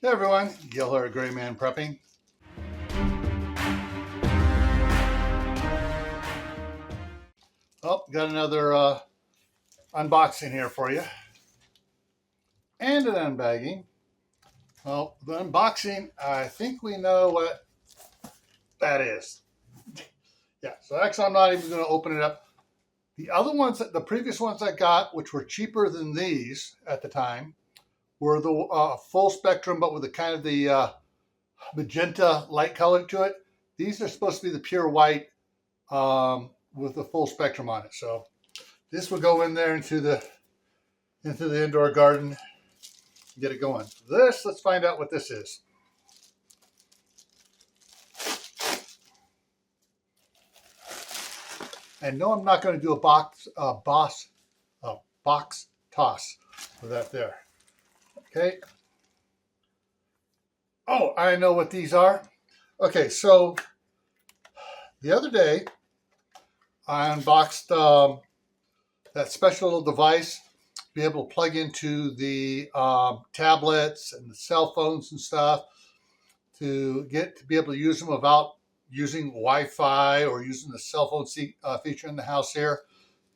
Hey everyone, Gil here at GrayManPrepping. Oh, got another unboxing here for you. And an unbagging. Well, the unboxing, I think we know what that is. Yeah, so actually I'm not even going to open it up. The other ones, the previous ones I got, which were cheaper than these at the time, were the full spectrum, but with the kind of the magenta light color to it. These are supposed to be the pure white with the full spectrum on it. So this will go in there into the indoor garden, get it going. Let's find out what this is. And no, I'm not going to do a box toss for that there. Okay. Oh, I know what these are. Okay, so the other day I unboxed that special little device to be able to plug into the tablets and the cell phones and stuff to be able to use them without using Wi-Fi or using the cell phone feature in the house here.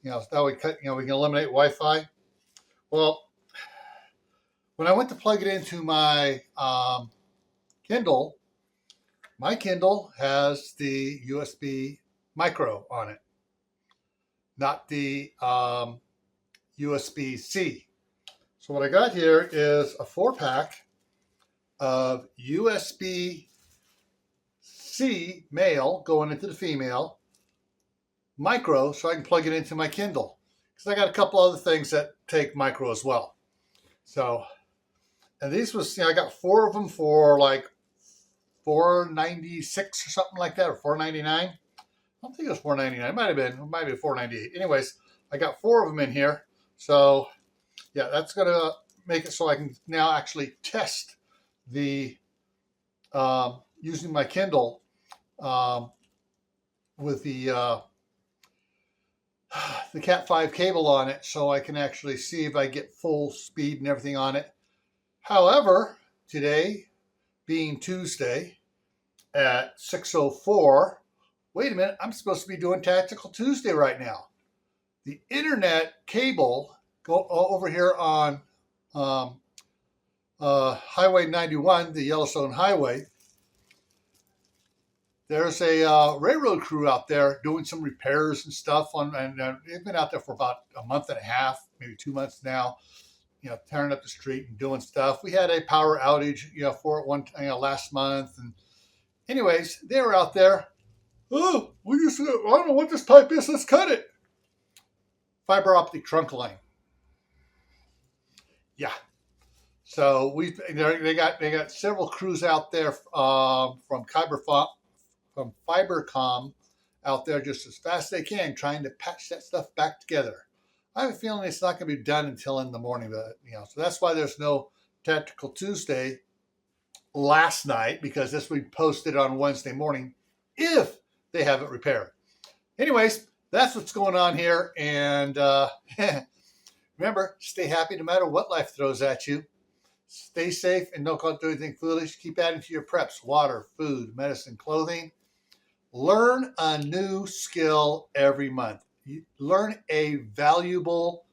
You know, that way we can eliminate Wi-Fi. Well, when I went to plug it into my Kindle, my Kindle has the USB micro on it, not the USB-C. So what I got here is a 4-pack of USB-C male going into the female, micro, so I can plug it into my Kindle. Because I got a couple other things that take micro as well. So, and these was, I got 4 of them for like $4.96 or something like that, or $4.99. I don't think it was $4.99. It might be $4.98. Anyways, I got 4 of them in here. So yeah, that's going to make it so I can now actually test the using my Kindle with the Cat 5 cable on it, so I can actually see if I get full speed and everything on it. However, today being Tuesday at 6:04, wait a minute, I'm supposed to be doing Tactical Tuesday right now. The internet cable go over here on Highway 91, the Yellowstone Highway. There's a railroad crew out there doing some repairs and stuff and they've been out there for about a month and a half, maybe 2 months now. You know, tearing up the street and doing stuff. We had a power outage, for it last month, and anyways, they were out there. Oh, I don't know what this pipe is. Let's cut it. Fiber optic trunk line. Yeah. So they got several crews out there from Fibercom out there just as fast as they can, trying to patch that stuff back together. I have a feeling it's not going to be done until in the morning, but so that's why there's no Tactical Tuesday last night, because this will be posted on Wednesday morning if they have it repaired. Anyways, that's what's going on here, and remember, stay happy no matter what life throws at you. Stay safe and don't do anything foolish. Keep adding to your preps: water, food, medicine, clothing. Learn a new skill every month. Learn a valuable,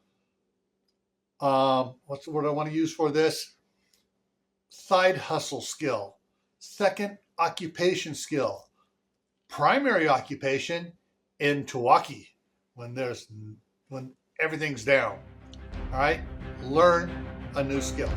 what's the word I want to use for this? Side hustle skill, second occupation skill, primary occupation in Milwaukee when everything's down. All right, learn a new skill.